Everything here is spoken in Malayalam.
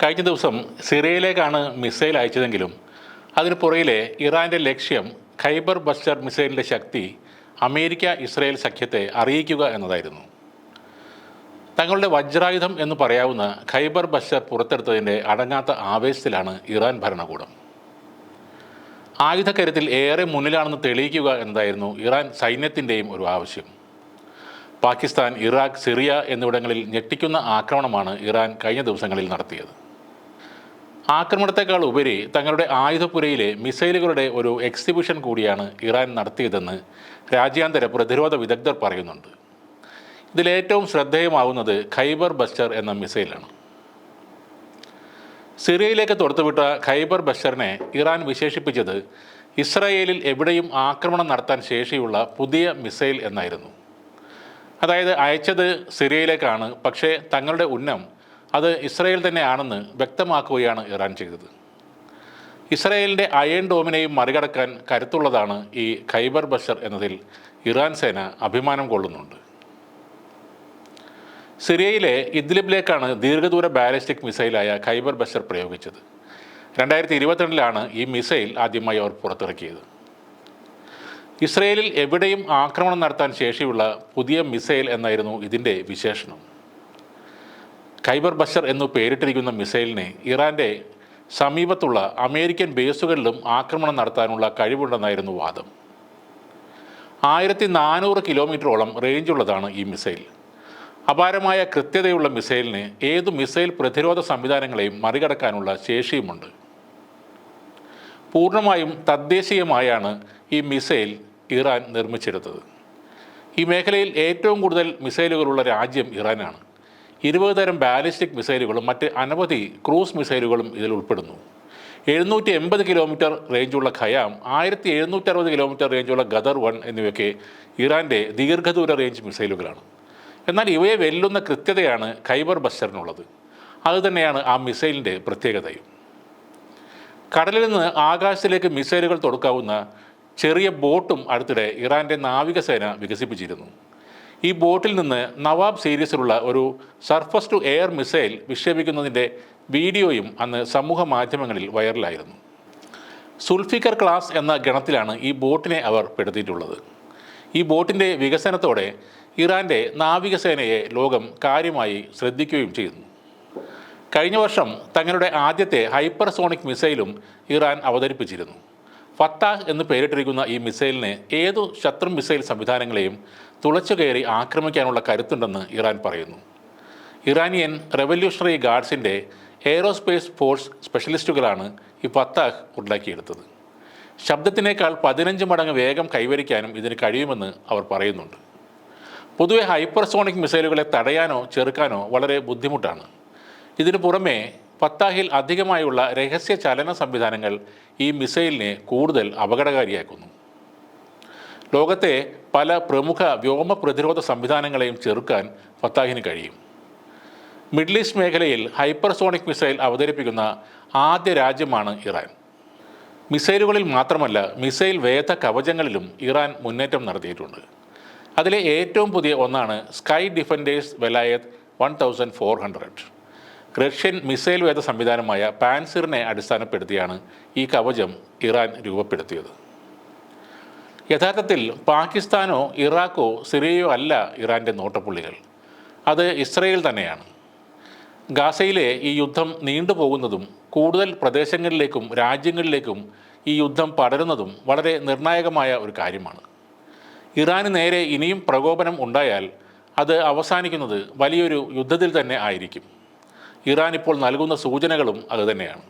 കഴിഞ്ഞ ദിവസം സിറിയയിലേക്കാണ് മിസൈൽ അയച്ചതെങ്കിലും അതിന് പുറകിലെ ഇറാൻ്റെ ലക്ഷ്യം ഖൈബർ ബസ്റ്റർ മിസൈലിൻ്റെ ശക്തി അമേരിക്ക ഇസ്രയേൽ സഖ്യത്തെ അറിയിക്കുക എന്നതായിരുന്നു. തങ്ങളുടെ വജ്രായുധം എന്ന് പറയാവുന്ന ഖൈബർ ബസ്റ്റർ പുറത്തെടുത്തതിൻ്റെ അടങ്ങാത്ത ആവേശത്തിലാണ് ഇറാൻ ഭരണകൂടം. ആയുധക്കരുത്തിൽ ഏറെ മുന്നിലാണെന്ന് തെളിയിക്കുക എന്നതായിരുന്നു ഇറാൻ സൈന്യത്തിൻ്റെയും ഒരു ആവശ്യം. പാകിസ്ഥാൻ, ഇറാഖ്, സിറിയ എന്നിവിടങ്ങളിൽ ഞെട്ടിക്കുന്ന ആക്രമണമാണ് ഇറാൻ കഴിഞ്ഞ ദിവസങ്ങളിൽ നടത്തിയത്. ആക്രമണത്തെക്കാൾ ഉപരി തങ്ങളുടെ ആയുധപ്പുരയിലെ മിസൈലുകളുടെ ഒരു എക്സിബിഷൻ കൂടിയാണ് ഇറാൻ നടത്തിയതെന്ന് രാജ്യാന്തര പ്രതിരോധ വിദഗ്ധർ പറയുന്നുണ്ട്. ഇതിലേറ്റവും ശ്രദ്ധേയമാവുന്നത് ഖൈബർ ബസ്റ്റർ എന്ന മിസൈലാണ്. സിറിയയിലേക്ക് തൊടുത്തുവിട്ട ഖൈബർ ബസ്റ്ററിനെ ഇറാൻ വിശേഷിപ്പിച്ചത് ഇസ്രായേലിൽ എവിടെയും ആക്രമണം നടത്താൻ ശേഷിയുള്ള പുതിയ മിസൈൽ എന്നായിരുന്നു. അതായത് അയച്ചത് സിറിയയിലേക്കാണ്, പക്ഷേ തങ്ങളുടെ ഉന്നം അത് ഇസ്രായേൽ തന്നെയാണെന്ന് വ്യക്തമാക്കുകയാണ് ഇറാൻ ചെയ്തത്. ഇസ്രായേലിൻ്റെ അയൺ ഡോമിനെയും മറികടക്കാൻ കരുത്തുള്ളതാണ് ഈ ഖൈബർ ബസ്റ്റർ എന്നതിൽ ഇറാൻ സേന അഭിമാനം കൊള്ളുന്നുണ്ട്. സിറിയയിലെ ഇദ്ലിബിലേക്കാണ് ദീർഘദൂര ബാലിസ്റ്റിക് മിസൈലായ ഖൈബർ ബസ്റ്റർ പ്രയോഗിച്ചത്. 2022 ഈ മിസൈൽ ആദ്യമായി അവർ പുറത്തിറക്കിയത്. ഇസ്രയേലിൽ എവിടെയും ആക്രമണം നടത്താൻ ശേഷിയുള്ള പുതിയ മിസൈൽ എന്നായിരുന്നു ഇതിൻ്റെ വിശേഷണം. ഖൈബർ ബസ്റ്റർ എന്നു പേരിട്ടിരിക്കുന്ന മിസൈലിന് ഇറാൻ്റെ സമീപത്തുള്ള അമേരിക്കൻ ബേസുകളിലും ആക്രമണം നടത്താനുള്ള കഴിവുണ്ടെന്നായിരുന്നു വാദം. 1400 കിലോമീറ്ററോളം റേഞ്ചുള്ളതാണ് ഈ മിസൈൽ. അപാരമായ കൃത്യതയുള്ള മിസൈലിന് ഏതു മിസൈൽ പ്രതിരോധ സംവിധാനങ്ങളെയും മറികടക്കാനുള്ള ശേഷിയുമുണ്ട്. പൂർണ്ണമായും തദ്ദേശീയമായാണ് ഈ മിസൈൽ ഇറാൻ നിർമ്മിച്ചെടുത്തത്. ഈ മേഖലയിൽ ഏറ്റവും കൂടുതൽ മിസൈലുകളുള്ള രാജ്യം ഇറാനാണ്. 20 തരം ബാലിസ്റ്റിക് മിസൈലുകളും മറ്റ് അനവധി ക്രൂസ് മിസൈലുകളും ഇതിൽ ഉൾപ്പെടുന്നു. 780 കിലോമീറ്റർ റേഞ്ചുള്ള ഖയാം, 1760 കിലോമീറ്റർ റേഞ്ചുള്ള ഗദർ 1 എന്നിവയൊക്കെ ഇറാൻ്റെ ദീർഘദൂര റേഞ്ച് മിസൈലുകളാണ്. എന്നാൽ ഇവയെ വെല്ലുന്ന കൃത്യതയാണ് ഖൈബർ ബസ്റ്ററിനുള്ളത്. അതുതന്നെയാണ് ആ മിസൈലിൻ്റെ പ്രത്യേകതയും. കടലിൽ നിന്ന് ആകാശത്തിലേക്ക് മിസൈലുകൾ തൊടുക്കാവുന്ന ചെറിയ ബോട്ടും അടുത്തിടെ ഇറാൻ്റെ നാവികസേന വികസിപ്പിച്ചിരുന്നു. ഈ ബോട്ടിൽ നിന്ന് നവാബ് സീരീസിലുള്ള ഒരു സർഫസ് ടു എയർ മിസൈൽ വിക്ഷേപിക്കുന്നതിൻ്റെ വീഡിയോയും അന്ന് സമൂഹ മാധ്യമങ്ങളിൽ വൈറലായിരുന്നു. സുൽഫിക്കർ ക്ലാസ് എന്ന ഗണത്തിലാണ് ഈ ബോട്ടിനെ അവർ പെടുത്തിയിട്ടുള്ളത്. ഈ ബോട്ടിൻ്റെ വികസനത്തോടെ ഇറാൻ്റെ നാവികസേനയെ ലോകം കാര്യമായി ശ്രദ്ധിക്കുകയും ചെയ്യുന്നു. കഴിഞ്ഞ വർഷം തങ്ങളുടെ ആദ്യത്തെ ഹൈപ്പർസോണിക് മിസൈലും ഇറാൻ അവതരിപ്പിച്ചിരുന്നു. ഫത്താഹ് എന്ന് പേരിട്ടിരിക്കുന്ന ഈ മിസൈലിന് ഏതു ശത്രു മിസൈൽ സംവിധാനങ്ങളെയും തുളച്ചു കയറി ആക്രമിക്കാനുള്ള കരുത്തുണ്ടെന്ന് ഇറാൻ പറയുന്നു. ഇറാനിയൻ റെവല്യൂഷണറി ഗാർഡ്സിൻ്റെ എയ്റോസ്പേസ് ഫോഴ്സ് സ്പെഷ്യലിസ്റ്റുകളാണ് ഈ ഫത്താഹ് ഉണ്ടാക്കിയെടുത്തത്. ശബ്ദത്തിനേക്കാൾ 15 മടങ്ങ് വേഗം കൈവരിക്കാനും ഇതിന് കഴിയുമെന്ന് അവർ പറയുന്നുണ്ട്. പൊതുവെ ഹൈപ്പർസോണിക് മിസൈലുകളെ തടയാനോ ചെറുക്കാനോ വളരെ ബുദ്ധിമുട്ടാണ്. ഇതിനു പുറമെ ഫത്താഹിൽ അധികമായുള്ള രഹസ്യ ചലന സംവിധാനങ്ങൾ ഈ മിസൈലിനെ കൂടുതൽ അപകടകാരിയാക്കുന്നു. ലോകത്തെ പല പ്രമുഖ വ്യോമ പ്രതിരോധ സംവിധാനങ്ങളെയും ചെറുക്കാൻ ഫത്താഹിന് കഴിയും. മിഡിൽ ഈസ്റ്റ് മേഖലയിൽ ഹൈപ്പർസോണിക് മിസൈൽ അവതരിപ്പിക്കുന്ന ആദ്യ രാജ്യമാണ് ഇറാൻ. മിസൈലുകളിൽ മാത്രമല്ല, മിസൈൽ വേധ കവചങ്ങളിലും ഇറാൻ മുന്നേറ്റം നടത്തിയിട്ടുണ്ട്. അതിലെ ഏറ്റവും പുതിയ ഒന്നാണ് സ്കൈ ഡിഫൻഡേഴ്സ് വെലായത് 1400. റഷ്യൻ മിസൈൽ വേധ സംവിധാനമായ പാൻസിറിനെ അടിസ്ഥാനപ്പെടുത്തിയാണ് ഈ കവചം ഇറാൻ രൂപപ്പെടുത്തിയത്. യഥാർത്ഥത്തിൽ പാകിസ്ഥാനോ ഇറാഖോ സിറിയയോ അല്ല ഇറാൻ്റെ നോട്ടപ്പുള്ളികൾ, അത് ഇസ്രയേൽ തന്നെയാണ്. ഗാസയിലെ ഈ യുദ്ധം നീണ്ടുപോകുന്നതും കൂടുതൽ പ്രദേശങ്ങളിലേക്കും രാജ്യങ്ങളിലേക്കും ഈ യുദ്ധം പടരുന്നതും വളരെ നിർണായകമായ ഒരു കാര്യമാണ്. ഇറാന് നേരെ ഇനിയും പ്രകോപനം ഉണ്ടായാൽ അത് അവസാനിക്കുന്നത് വലിയൊരു യുദ്ധത്തിൽ തന്നെ ആയിരിക്കും. ഇറാൻ ഇപ്പോൾ നൽകുന്ന സൂചനകളും അതുതന്നെയാണ്.